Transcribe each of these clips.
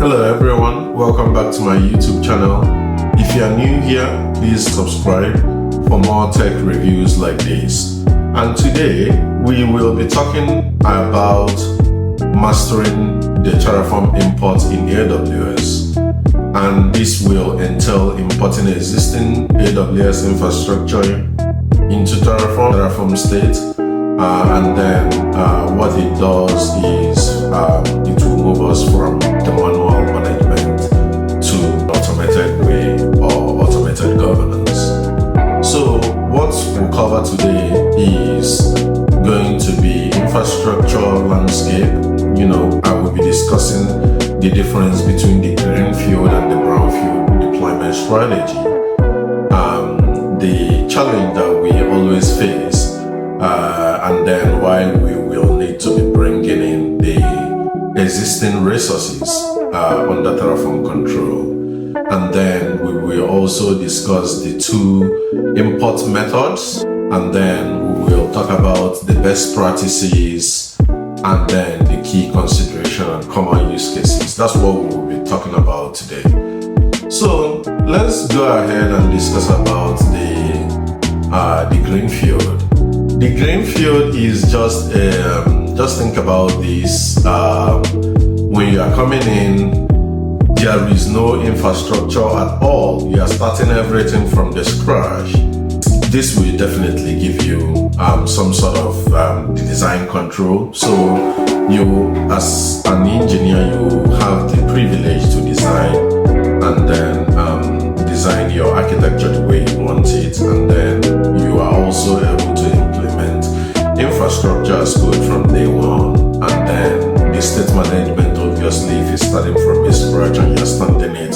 Hello everyone, welcome back to my YouTube channel. If you are new here, please subscribe for more tech reviews like this. And today we will be talking about mastering the Terraform import in AWS. And this will entail importing existing AWS infrastructure into Terraform state. And then what it does is it will move us from the manual management to automated way or automated governance. So what we'll cover today is going to be infrastructure landscape. I will be discussing the difference between the greenfield and the brownfield deployment strategy. The challenge that we always face, and then why we will need to be bringing in the existing resources under Terraform control. And then we will also discuss the two import methods, and then we will talk about the best practices and then the key consideration and common use cases. That's what we will be talking about today. So let's go ahead and discuss about the greenfield. The greenfield is just think about this. When you are coming in, there is no infrastructure at all. You are starting everything from the scratch. This will definitely give you some sort of the design control. So you, as an engineer, you have the privilege to design and then design your architecture the way you want it, and then you are also able to implement infrastructure as code from day one. And then the state management, obviously, if you're starting from scratch and you're standing it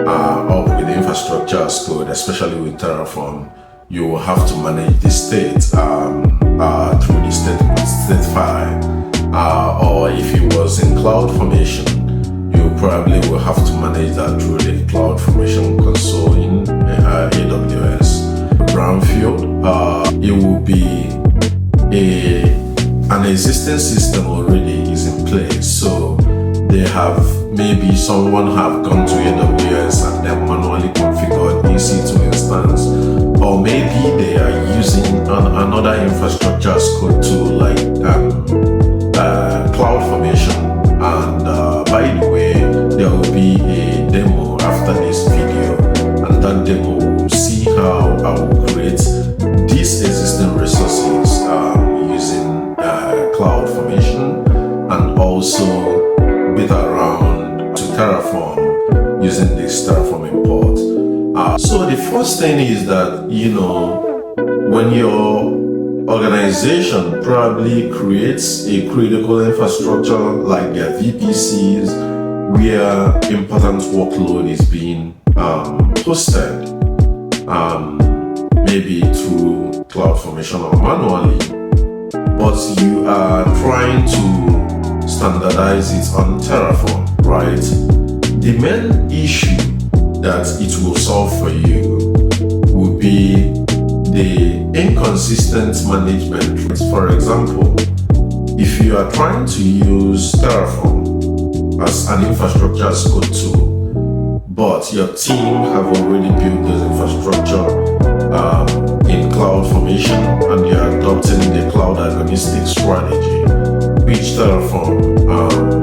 up with infrastructure as code, especially with Terraform, you will have to manage the state through the state file, or if it was in CloudFormation, you probably will have to manage that through the CloudFormation console in AWS. Brownfield, it will be an existing system already is in place. So maybe someone have gone to AWS and then manually configured EC2 instance, or maybe they are using another infrastructure as code tool like CloudFormation. And by the way, there will be a demo after this video, and that demo will see how I will create these existing resources using CloudFormation, and also bit around to Terraform using this Terraform import. So the first thing is that, when your organization probably creates a critical infrastructure like their VPCs, where important workload is being hosted, maybe through CloudFormation or manually, but you are trying to standardize it on Terraform, right? The main issue that it will solve for you will be the inconsistent management. For example, if you are trying to use Terraform as an infrastructure as code tool, but your team have already built this infrastructure in CloudFormation and you are adopting the cloud agnostic strategy, which Terraform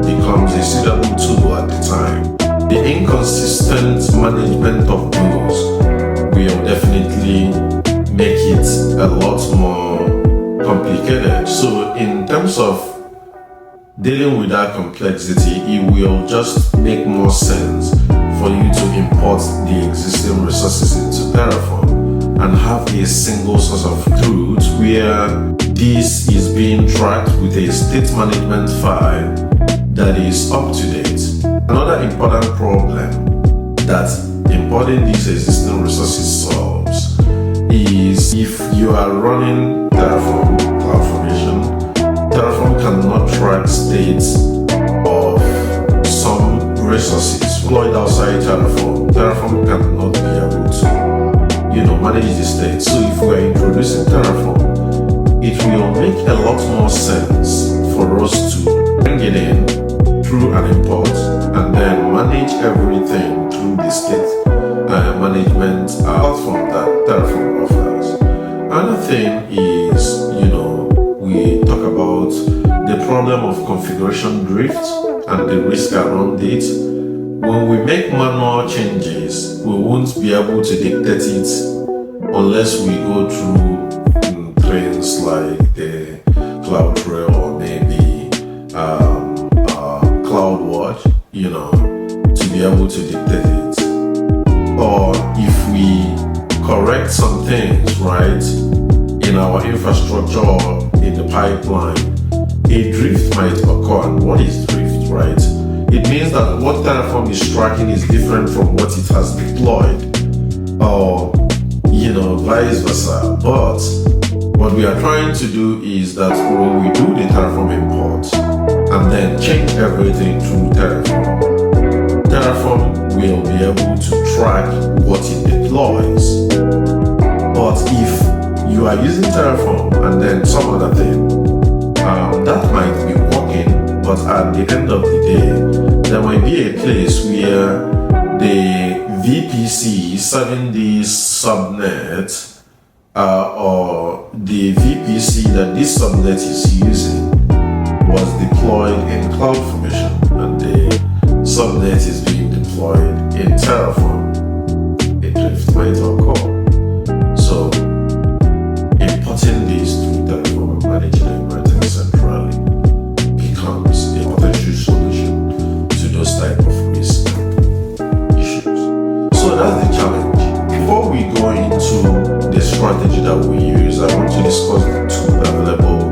becomes a suitable tool at the time. The inconsistent management of those will definitely make it a lot more complicated. So in terms of dealing with that complexity, it will just make more sense for you to import the existing resources into Terraform and have a single source of truth where this is being tracked with a state management file that is up to date. Another important problem that importing these existing resources solves is if you are running Terraform CloudFormation, Terraform cannot track states of some resources deployed outside Terraform. Terraform cannot be able to manage the state. So if we are introducing Terraform, it will make a lot more sense for us to bring it in through an import and then configuration drift and the risk around it. When we make manual changes, we won't be able to dictate it unless we go through things like the CloudTrail or maybe CloudWatch, to be able to dictate it. Or if we correct some things, right, in our infrastructure or in the pipeline, a drift might occur. And what is drift, right? It means that what Terraform is tracking is different from what it has deployed, or vice versa. But what we are trying to do is that when we do the Terraform import and then change everything through Terraform will be able to track what it deploys. But if you are using Terraform and then some other thing, that might be working, but at the end of the day, there might be a place where the VPC serving this subnet or the VPC that this subnet is using was deployed in CloudFormation and the subnet is being deployed in Terraform. A drift might occur. So importing these through Terraform and managing everything centrally becomes a potential solution to those type of risk issues. So that's the challenge. Before we go into the strategy that we use, I want to discuss the two available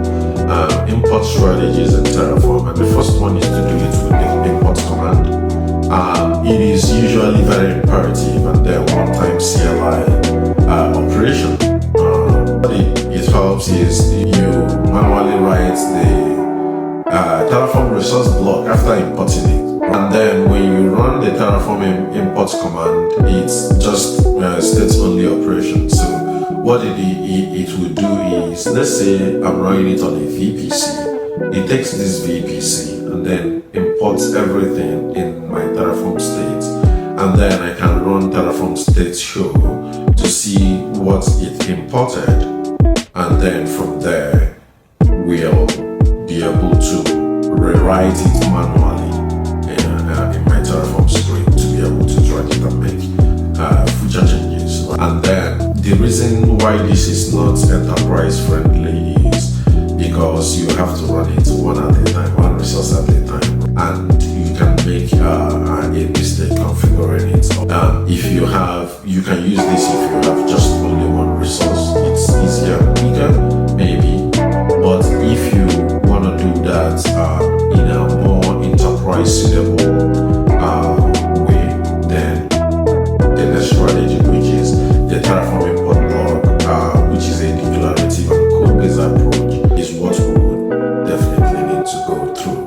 import strategies in Terraform. And the first one is to do it with the import command. It is usually very imperative and then one-time CLI operation. It helps is you manually write the Terraform resource block after importing it. And then when you run the Terraform import command, it's just states only operation. So what it will do is, let's say I'm running it on a VPC. It takes this VPC and then imports everything in my Terraform state. And then I can run Terraform state show to see what it imported. And then from there, we'll be able to rewrite it manually in my Terraform script to be able to track it and make future changes. And then the reason why this is not enterprise friendly is because you have to run it one at a time, one resource at a time, and you can make a mistake configuring it. You can use this if you have just only one resource. It's easier, quicker, maybe. But if you want to do that in a more enterprise suitable way, then the next strategy, which is the Terraform import block, which is a declarative and code-based approach, is what we would definitely need to go through.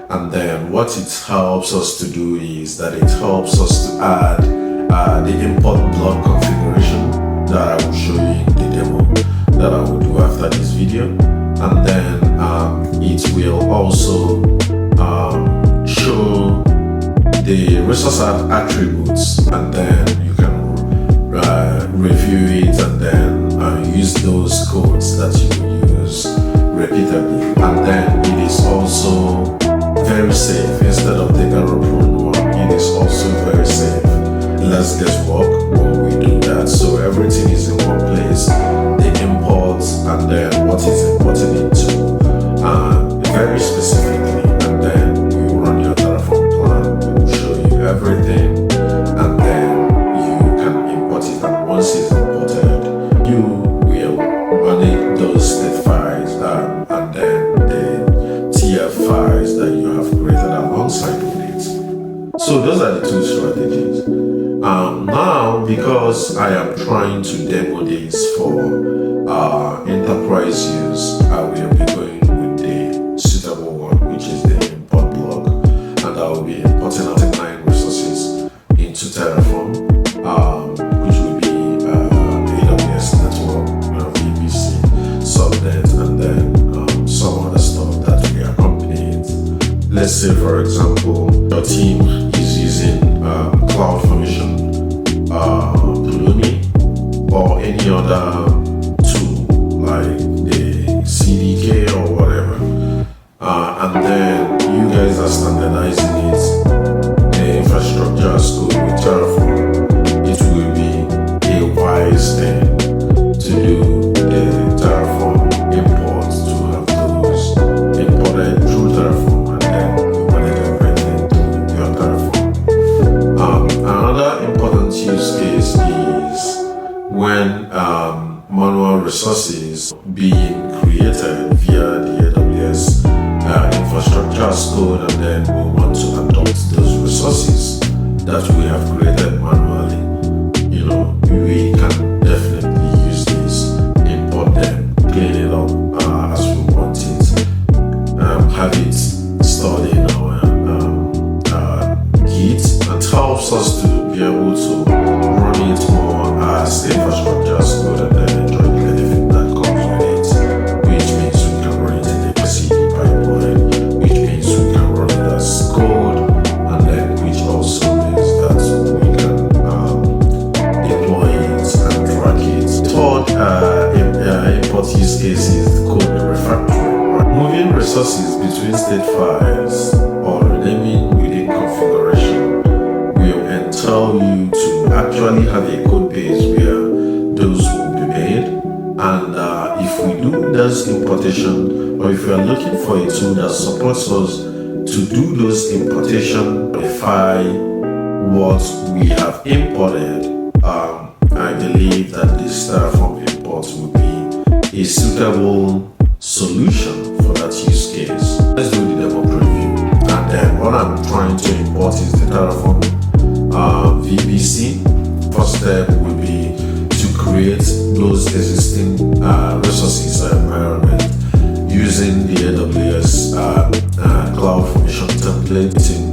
And then what it helps us to do is that it helps us to add the import block configuration that I will show you in the demo that I will do after this video. And then it will also show the resource attributes, and then you can review it and then use those codes that you use repeatedly. And then it is also very safe. Instead of the error-prone one, it is also very safe. Less guesswork when we do that. So everything is in one place. The imports and then what is imported into very specifically. And then you run your Terraform plan. We will show you everything, and then you can import it. And once it's imported, you will manage those state files and then the TF files that you have created alongside with it. So those are the two strategies. Now, because I am trying to demo this for enterprise use, I will be going with the suitable one, which is the import block, and I will be importing out 9 resources into Terraform, which will be AWS network, VPC, subnet, and then some other stuff that we accompany it. Let's say, for example, your team is using CloudFormation, or any other tool like the CDK resources being created via the AWS infrastructure as code, and then we want to adopt those resources that we have created manually. We can definitely use this, import them, clean it up as we want it, have it stored in our Git, and helps us to be able to run it more as infrastructure as code, and then enjoy the benefit that comes with it, which means we can run it in a CD pipeline, which means we can run it as code, and then which also means that we can deploy it and track it. Third import use case is code refactoring. Moving resources between state files or renaming within configuration will entail you to actually have a code base where those will be made. And if we do this importation, or if we are looking for a tool that supports us to do those importation, modify what we have imported, I believe that this Terraform import will be a suitable solution for that use case. Let's do the demo preview. And then what I'm trying to import is the Terraform VPC. First step will be to create those existing resources environment using the AWS CloudFormation template.